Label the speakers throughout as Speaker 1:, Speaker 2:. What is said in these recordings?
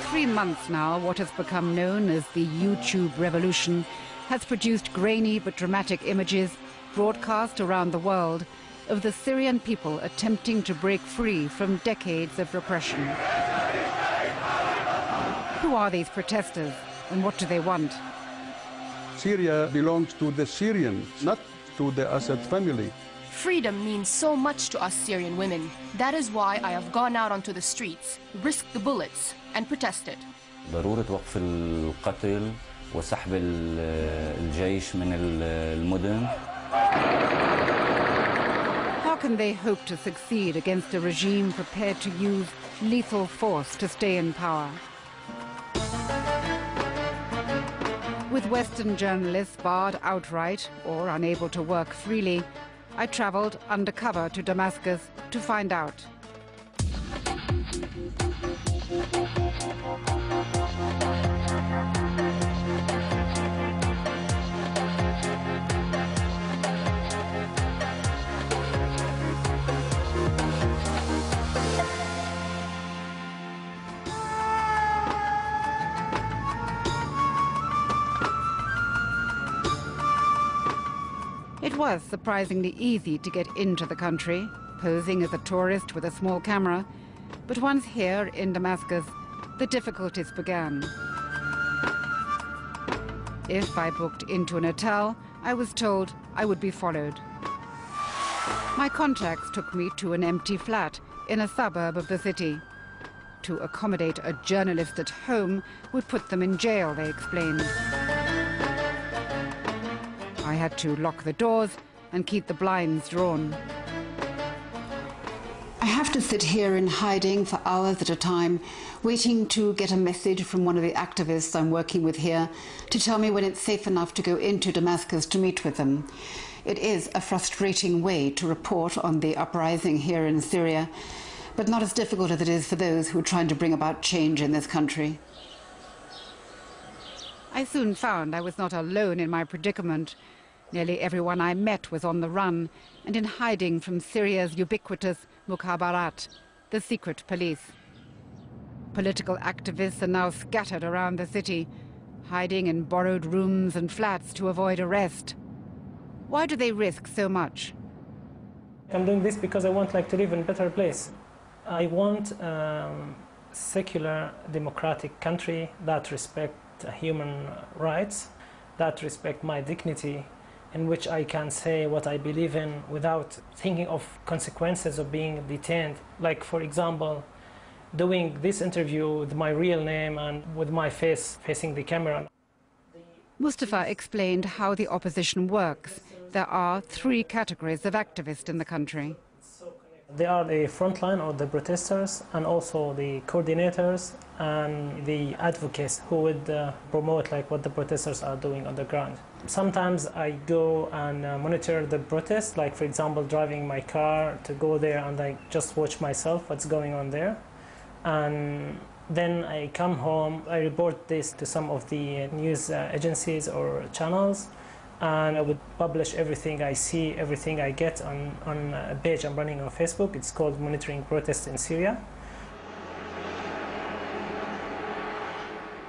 Speaker 1: 3 months now, what has become known as the YouTube revolution has produced grainy but dramatic images broadcast around the world of the Syrian people attempting to break free from decades of repression. Who are these protesters and what do they want?
Speaker 2: Syria belongs to the Syrians, not to the Assad family.
Speaker 3: Freedom means so much to us Syrian women. That is why I have gone out onto the streets, risked the bullets, and protested.
Speaker 4: ضرورة وقف القتل وسحب الجيش من المدن.
Speaker 1: How can they hope to succeed against a regime prepared to use lethal force to stay in power? With Western journalists barred outright or unable to work freely, I traveled undercover to Damascus to find out. It was surprisingly easy to get into the country, posing as a tourist with a small camera. But once here in Damascus, the difficulties began. If I booked into an hotel, I was told I would be followed. My contacts took me to an empty flat in a suburb of the city. To accommodate a journalist at home would put them in jail, they explained. I had to lock the doors and keep the blinds drawn. I have to sit here in hiding for hours at a time, waiting to get a message from one of the activists I'm working with here to tell me when it's safe enough to go into Damascus to meet with them. It is a frustrating way to report on the uprising here in Syria, but not as difficult as it is for those who are trying to bring about change in this country. I soon found I was not alone in my predicament. Nearly everyone I met was on the run and in hiding from Syria's ubiquitous mukhabarat, the secret police. Political activists are now scattered around the city, hiding in borrowed rooms and flats to avoid arrest. Why do they risk so much?
Speaker 5: I'm doing this because I want to live in a better place. I want secular, democratic country that respects human rights, that respect my dignity, in which I can say what I believe in without thinking of consequences of being detained. Like, for example, doing this interview with my real name and with my face facing the camera.
Speaker 1: Mustafa explained how the opposition works. There are 3 categories of activists in the country.
Speaker 5: They are the frontline or the protesters, and also the coordinators and the advocates who would promote what the protesters are doing on the ground. Sometimes I go and monitor the protests, for example driving my car to go there and I just watch myself what's going on there. And then I come home, I report this to some of the news agencies or channels, and I would publish everything I see, everything I get on a page I'm running on Facebook. It's called Monitoring Protests in Syria.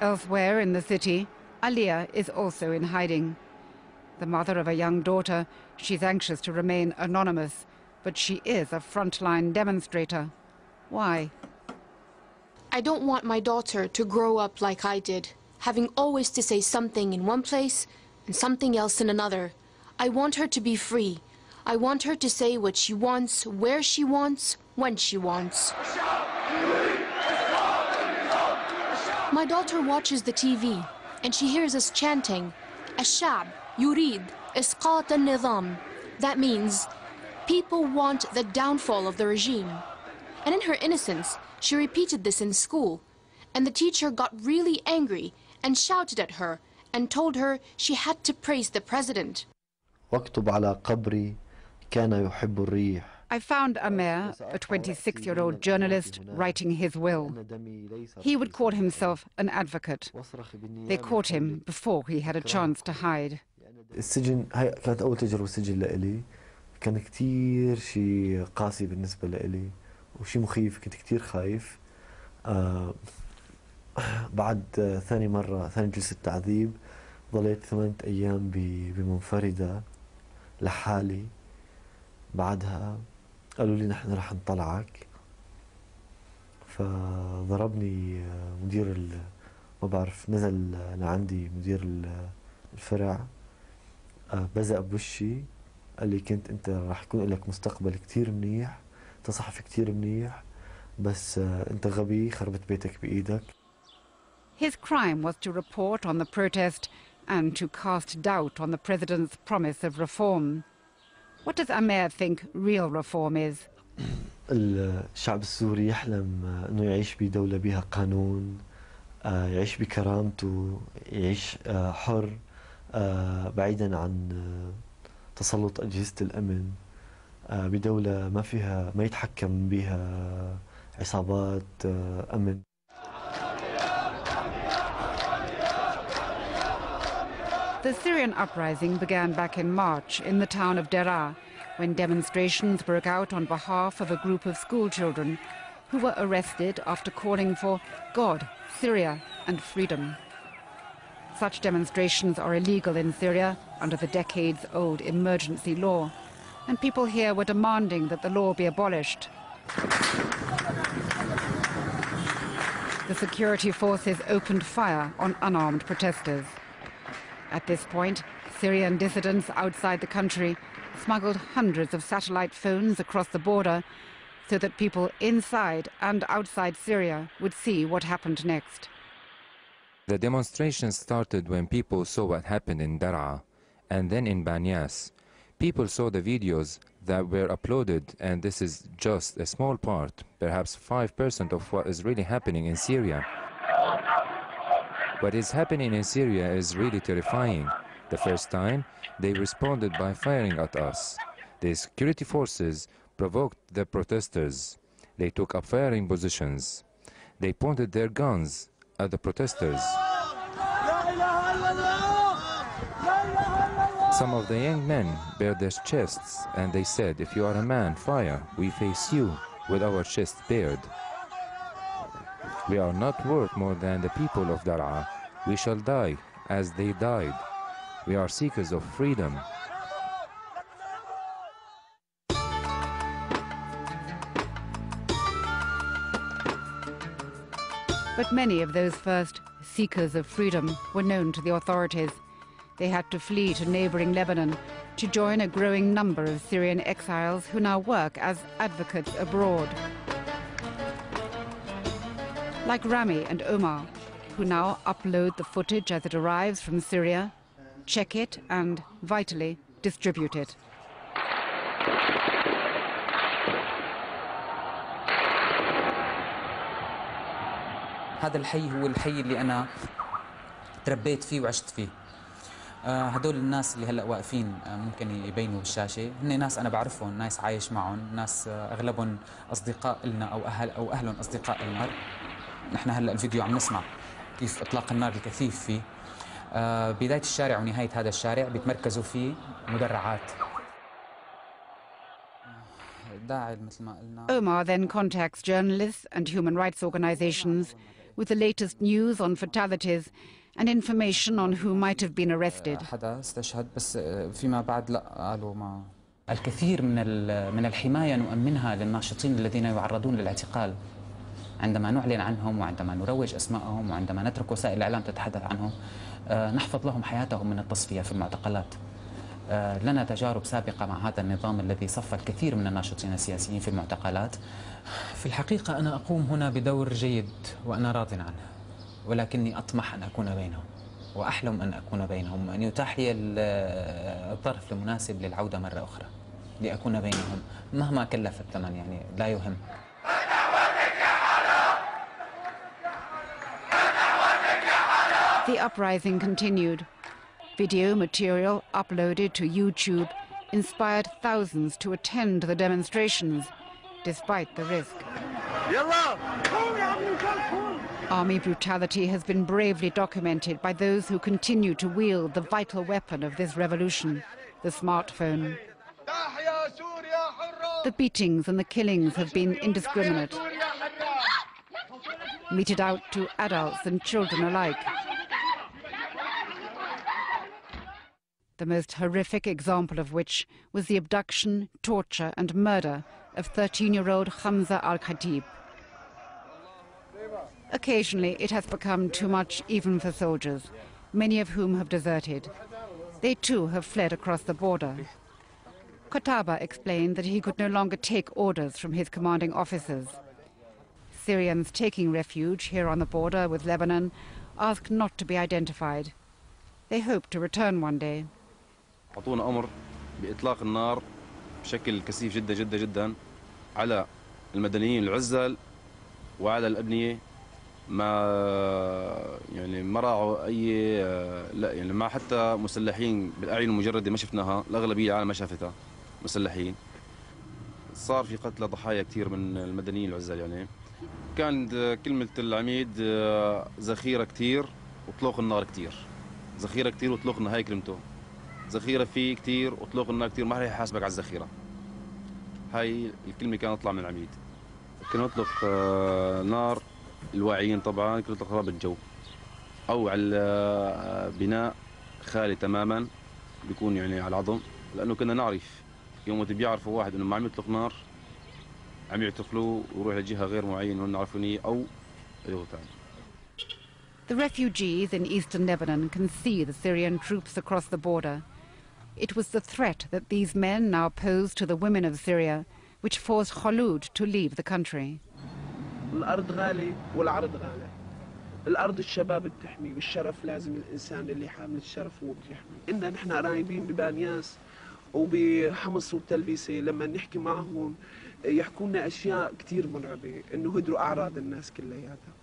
Speaker 1: Elsewhere in the city, Aliyah is also in hiding. The mother of a young daughter, she's anxious to remain anonymous, but she is a frontline demonstrator. Why?
Speaker 3: I don't want my daughter to grow up like I did, having always to say something in one place and something else in another. I want her to be free. I want her to say what she wants, where she wants, when she wants. My daughter watches the TV and she hears us chanting, "Al-Sha'b yurid isqat al-nizam." That means people want the downfall of the regime. And in her innocence, she repeated this in school, and the teacher got really angry and shouted at her and told her she had to praise the president. I found Amer, a 26-year-old journalist, writing his will. He would call himself an advocate. They caught him before he had a chance to hide.
Speaker 6: السجن هاي كانت أول تجربة سجن لإلي. كان كتير شيء قاسي بالنسبة لإلي وشيء مخيف. كنت كتير خايف. بعد ثاني جلسة تعذيب ضليت 8 أيام بمنفردة لحالي. بعدها قالوا لي نحن رح نطلعك، فضربني مدير ما بعرف، نزل لعندي مدير الفرع، بزق بوشي، قال لي كنت انت رح يكون لك مستقبل كتير منيح، انت صحفي كتير منيح، بس انت غبي، خربت بيتك بإيدك.
Speaker 1: His crime was to report on the protest and to cast doubt on the president's promise of reform. What does Amer think real reform is?
Speaker 6: الشعب السوري يحلم انه يعيش بدولة بها قانون، يعيش بكرامته، يعيش حر، بعيدا عن تسلط أجهزة الأمن، بدولة ما يتحكم بها عصابات أمن.
Speaker 1: The Syrian uprising began back in March in the town of Daraa, when demonstrations broke out on behalf of a group of school children who were arrested after calling for God, Syria and freedom. Such demonstrations are illegal in Syria under the decades-old emergency law, and people here were demanding that the law be abolished. The security forces opened fire on unarmed protesters. At this point, Syrian dissidents outside the country smuggled hundreds of satellite phones across the border so that people inside and outside Syria would see what happened next.
Speaker 7: The demonstrations started when people saw what happened in Daraa and then in Banyas. People saw the videos that were uploaded, and this is just a small part, perhaps 5% of what is really happening in Syria. What is happening in Syria is really terrifying. The first time, they responded by firing at us. The security forces provoked the protesters. They took up firing positions. They pointed their guns at the protesters. Some of the young men bared their chests and they said, "If you are a man, fire. We face you with our chests bared. We are not worth more than the people of Daraa. We shall die as they died. We are seekers of freedom."
Speaker 1: But many of those first seekers of freedom were known to the authorities. They had to flee to neighboring Lebanon to join a growing number of Syrian exiles who now work as advocates abroad. Like Rami and Omar, who now upload the footage as it arrives from Syria, check it and, vitally, distribute it.
Speaker 8: هذا الحي هو الحي اللي أنا تربيت فيه وعشت فيه. هدول الناس اللي هلأ واقفين ممكن يبينوا بالشاشة، هن ناس أنا بعرفهم، ناس عايش معهم، ناس أغلبهم أصدقاء لنا أو أهلهم أصدقاء لنا. نحن هلأ الفيديو عم نسمع كيف إطلاق النار الكثيف فيه. بداية الشارع ونهاية هذا الشارع بيتمركزوا فيه مدرعات.
Speaker 1: Omar then contacts journalists and human rights organizations with the latest news on fatalities and information on who might have been arrested.
Speaker 8: حدا استشهد بس فيما بعد لا قالوا ما. الكثير من الحماية نؤمنها للناشطين الذين يعرضون للاعتقال. عندما نعلن عنهم وعندما نروج أسمائهم وعندما نترك وسائل الإعلام تتحدث عنهم، نحفظ لهم حياتهم من التصفية في المعتقلات. لنا تجارب سابقة مع هذا النظام الذي صف الكثير من الناشطين السياسيين في المعتقلات. في الحقيقة أنا أقوم هنا بدور جيد وأنا راض عنه، ولكني أطمح أن أكون بينهم وأحلم أن أكون بينهم، أن يتاح لي الظرف المناسب للعودة مرة أخرى لأكون بينهم مهما كلف الثمن، يعني لا يهم.
Speaker 1: The uprising continued. Video material uploaded to YouTube inspired thousands to attend the demonstrations, despite the risk. Army brutality has been bravely documented by those who continue to wield the vital weapon of this revolution, the smartphone. The beatings and the killings have been indiscriminate. meted out to adults and children alike. The most horrific example of which was the abduction, torture and murder of 13-year-old Hamza al-Khatib. Occasionally it has become too much even for soldiers, many of whom have deserted. They too have fled across the border. Qataba explained that he could no longer take orders from his commanding officers. Syrians taking refuge here on the border with Lebanon asked not to be identified. They hope to return one day.
Speaker 9: أعطونا أمر بإطلاق النار بشكل كثيف جدا جدا جدا على المدنيين العزل وعلى الأبنية ما راعوا أي لا يعني ما حتى مسلحين بالأعين المجردة ما شفناها، الأغلبية العالم ما شافتها مسلحين. صار في قتلى ضحايا كثير من المدنيين العزل يعني. كان كلمة العميد ذخيرة كثير وطلوق النار كثير. ذخيرة كثير وطلوق النار، هاي كلمته. ذخيرة فيه كثير وطلوق النار كثير، ما راح يحاسبك على الذخيرة. هاي الكلمة كانت تطلع من العميد. كنا نطلق نار الواعيين طبعا، كنا نطلق رابط الجو أو على بناء خالي تماما بيكون يعني على العظم، لأنه كنا نعرف يوم بيعرفوا واحد إنه ما عم يطلق نار عم يعتقلوه ويروح لجهة غير معينة ونعرفوني أو يغتال.
Speaker 1: The refugees in eastern Lebanon can see the Syrian troops across the border. It was the threat that these men now pose to the women of Syria which forced Kholoud to leave the country.
Speaker 10: الأرض غالي والعرض غالي. الأرض الشباب بتحمي والشرف لازم الإنسان اللي حامل الشرف هو بيحمي. إننا نحن رايبين ببانياس وبحمص والتلبيسة لما نحكي معهم يحكوا لنا أشياء كثير مرعبة، إنه هدروا أعراض الناس كلياتها.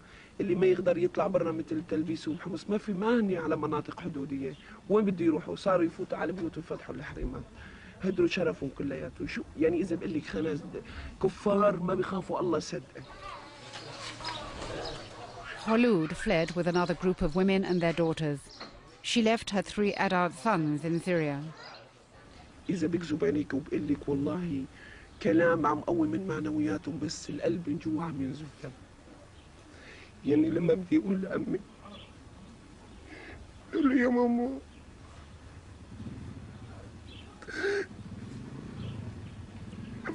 Speaker 10: اللي ما يقدر يطلع برا مثل تلبيس وحمص ما هني على مناطق حدودية، وين بده يروحوا؟ صاروا يفوتوا على بيوت ويفتحوا الحريمات. هدروا شرفهم كلياته، شو يعني إذا بقول لك خناز كفار ما بيخافوا الله صدق.
Speaker 1: Kholoud fled with another group of women and their daughters. She left her 3 adult sons in Syria.
Speaker 10: إذا بكذب عليك وبقول لك والله كلام عم قوي من معنوياتهم، بس القلب من جوا عم ينزف دم. يعني لما بدي أقول لأمي قل له يا ماما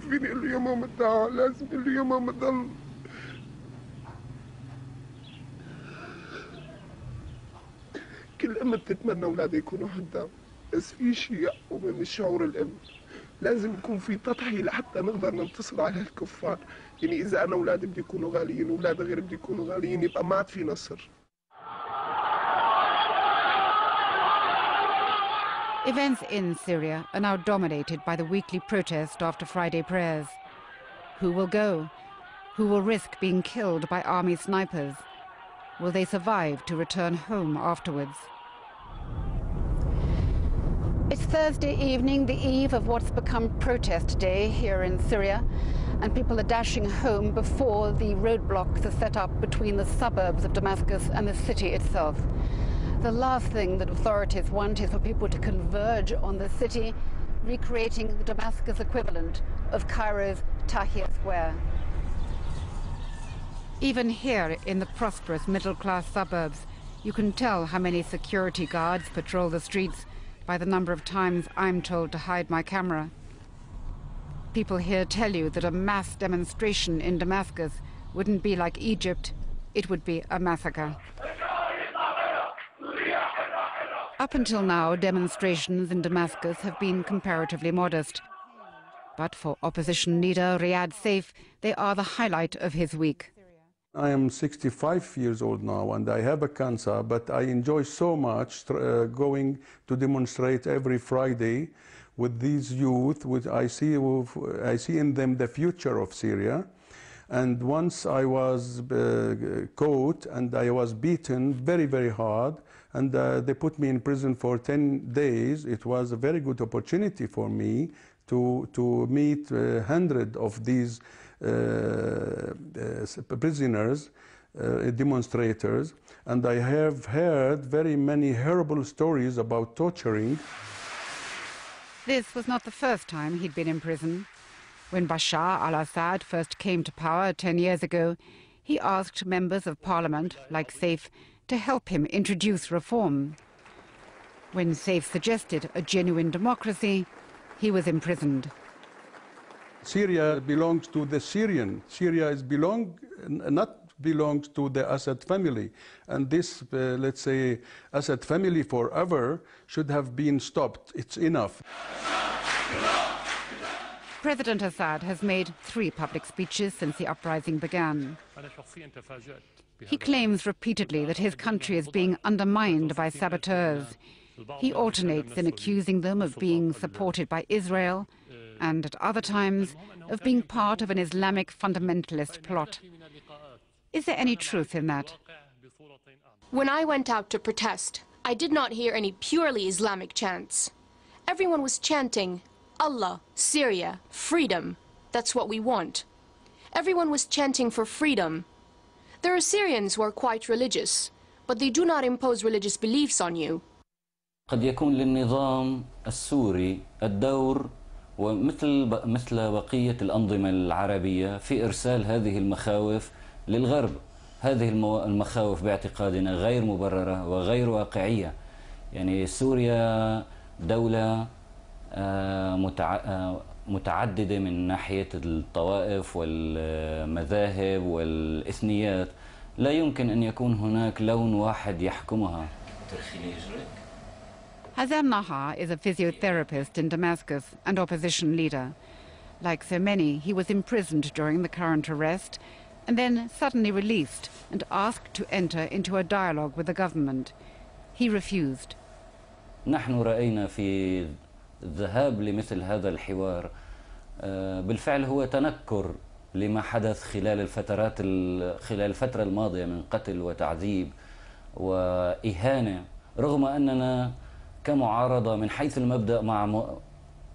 Speaker 10: فيني أقول له يا ماما تعال، لازم أقول له يا ماما ضل. كل أم بتتمنى أولادها يكونوا حدها، بس في شيء أقوى من الشعور الأم. لازم يكون في تضحية لحتى نقدر ننتصر على الكفار. يعني إذا أنا أولادي بدي يكونوا غاليين وأولاد غيري بدي يكونوا غاليين يبقى ما عاد في نصر.
Speaker 1: Events in Syria are now dominated by the weekly protest after Friday prayers. Who will go? Who will risk being killed by army snipers? Will they survive to return home afterwards? It's Thursday evening, the eve of what's become protest day here in Syria, and people are dashing home before the roadblocks are set up between the suburbs of Damascus and the city itself. The last thing that authorities want is for people to converge on the city, recreating the Damascus equivalent of Cairo's Tahrir Square. Even here in the prosperous middle-class suburbs, you can tell how many security guards patrol the streets by the number of times I'm told to hide my camera. People here tell you that a mass demonstration in Damascus wouldn't be like Egypt, it would be a massacre. Up until now, demonstrations in Damascus have been comparatively modest. But for opposition leader Riyad Saif, they are the highlight of his week.
Speaker 2: I am 65 years old now and I have a cancer, but I enjoy so much going to demonstrate every Friday with these youth, which I see in them the future of Syria. And once I was caught and I was beaten very, very hard, and they put me in prison for 10 days. It was a very good opportunity for me to meet hundreds of these prisoners, demonstrators, and I have heard very many horrible stories about torturing.
Speaker 1: This was not the first time he'd been in prison. When Bashar al-Assad first came to power 10 years ago, He asked members of parliament, like Saif, to help him introduce reform. When Saif suggested a genuine democracy, he was imprisoned.
Speaker 2: Syria belongs to the Syrian. Syria not belongs to the Assad family. And this, let's say, Assad family forever should have been stopped. It's enough.
Speaker 1: President Assad has made 3 public speeches since the uprising began. He claims repeatedly that his country is being undermined by saboteurs. He alternates in accusing them of being supported by Israel and at other times of being part of an Islamic fundamentalist plot. Is there any truth in that?
Speaker 3: When I went out to protest, I did not hear any purely Islamic chants. Everyone was chanting, Allah, Syria, freedom. That's what we want. Everyone was chanting for freedom. There are Syrians who are quite religious, but they do not impose religious beliefs on you.
Speaker 4: قد يكون للنظام السوري الدور مثل بقية الأنظمة العربية في إرسال هذه المخاوف للغرب. هذه المخاوف باعتقادنا غير مبررة وغير واقعية. يعني سوريا دولة متعددة من ناحية الطوائف والمذاهب والإثنيات. لا يمكن أن يكون هناك لون واحد يحكمها.
Speaker 1: Hazem Nahar is a physiotherapist in Damascus and opposition leader. Like so many, he was imprisoned during the current arrest and then suddenly released and asked to enter into a dialogue with the government. He refused.
Speaker 4: نحن رأينا في الذهاب لمثل هذا الحوار بالفعل هو تنكر لما حدث خلال الفترة الماضية من قتل وتعذيب وإهانة، رغم أننا كمعارضة من حيث المبدأ مع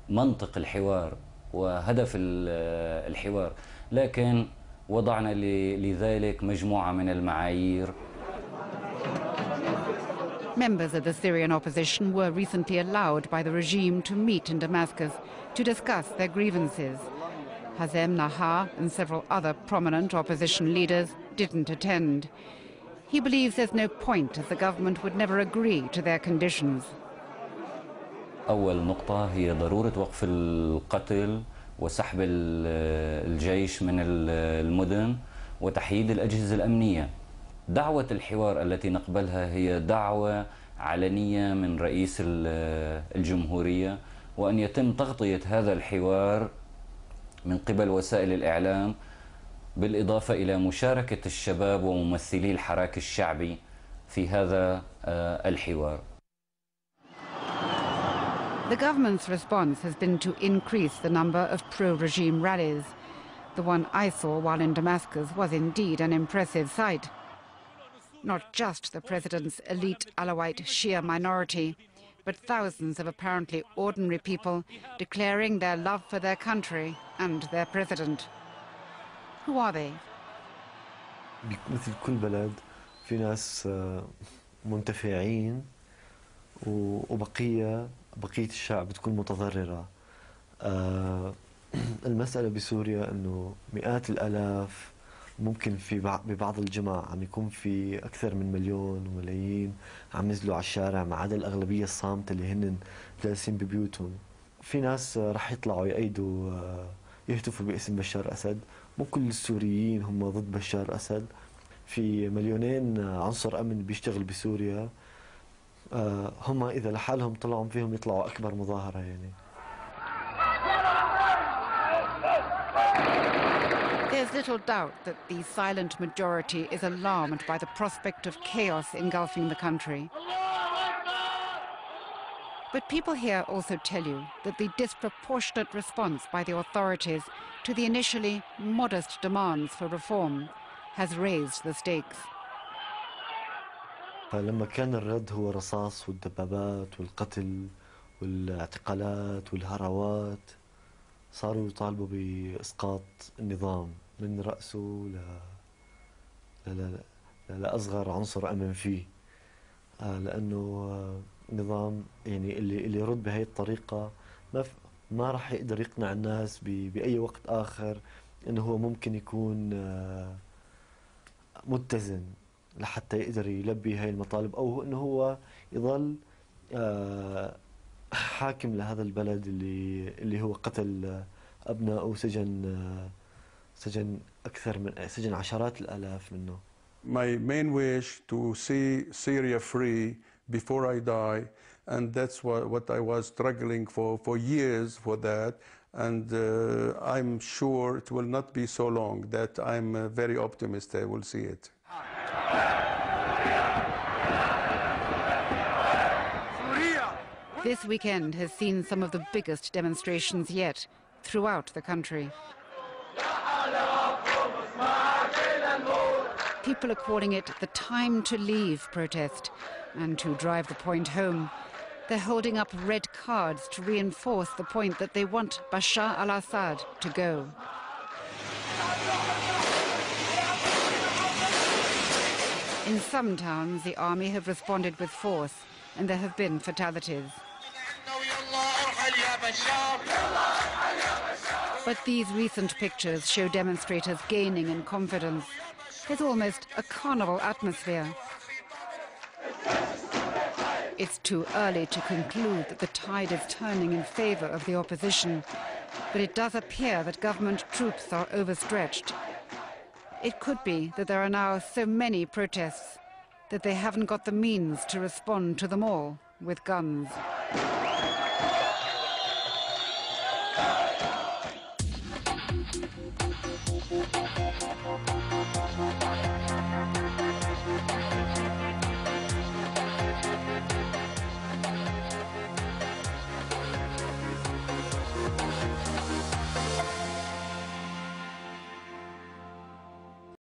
Speaker 4: منطق الحوار وهدف الحوار، لكن وضعنا لذلك مجموعة من المعايير.
Speaker 1: Members of the Syrian opposition were recently allowed by the regime to meet in Damascus to discuss their grievances. Hazem Nahar and several other prominent opposition leaders didn't attend. He believes there's no point as the government would never agree to their conditions.
Speaker 4: أول نقطة هي ضرورة وقف القتل وسحب الجيش من المدن وتحييد الأجهزة الأمنية. دعوة الحوار التي نقبلها هي دعوة علنية من رئيس الجمهورية، وأن يتم تغطية هذا الحوار من قبل وسائل الإعلام، بالإضافة إلى مشاركة الشباب وممثلي الحراك الشعبي في هذا الحوار.
Speaker 1: The government's response has been to increase the number of pro-regime rallies. The one I saw while in Damascus was indeed an impressive sight. Not just the president's elite Alawite Shia minority, but thousands of apparently ordinary people declaring their love for their country and their president. Who are they?
Speaker 6: مثل كل بلد في ناس منتفعين وبقية الشعب بتكون متضررة. المسألة بسوريا أنه مئات الآلاف، ممكن ببعض الجمع عم يكون في أكثر من مليون وملايين عم ينزلوا على الشارع، ما عدا الأغلبية الصامتة اللي هن جالسين ببيوتهم. في ناس رح يطلعوا يأيدوا يهتفوا باسم بشار أسد. مو كل السوريين هم ضد بشار أسد. في مليونين عنصر أمن بيشتغل بسوريا، هم إذا لحالهم طلعوا فيهم يطلعوا أكبر مظاهرة يعني.
Speaker 1: There's little doubt that the silent majority is alarmed by the prospect of chaos engulfing the country. But people here also tell you that the disproportionate response by the authorities to the initially modest demands for reform has raised the stakes.
Speaker 6: لما كان الرد هو الرصاص والدبابات والقتل والاعتقالات والهروات، صاروا يطالبوا بإسقاط النظام من رأسه لأصغر عنصر أمن فيه، لأنه نظام يعني اللي يرد بهي الطريقة ما راح يقدر يقنع الناس بأي وقت آخر إنه هو ممكن يكون متزن لحتى يقدر يلبي هاي المطالب، أو إنه هو يظل حاكم لهذا البلد اللي هو قتل أبناء سجن أكثر من سجن عشرات الآلاف منه.
Speaker 2: My main wish to see Syria free before I die, and that's what I was struggling for years for that, and I'm sure it will not be so long. That I'm very optimistic I will see it.
Speaker 1: This weekend has seen some of the biggest demonstrations yet throughout the country. People are calling it the time to leave protest, and to drive the point home, they're holding up red cards to reinforce the point that they want Bashar al-Assad to go. In some towns, the army have responded with force, and there have been fatalities. But these recent pictures show demonstrators gaining in confidence. There's almost a carnival atmosphere. It's too early to conclude that the tide is turning in favor of the opposition, but it does appear that government troops are overstretched. It could be that there are now so many protests that they haven't got the means to respond to them all with guns.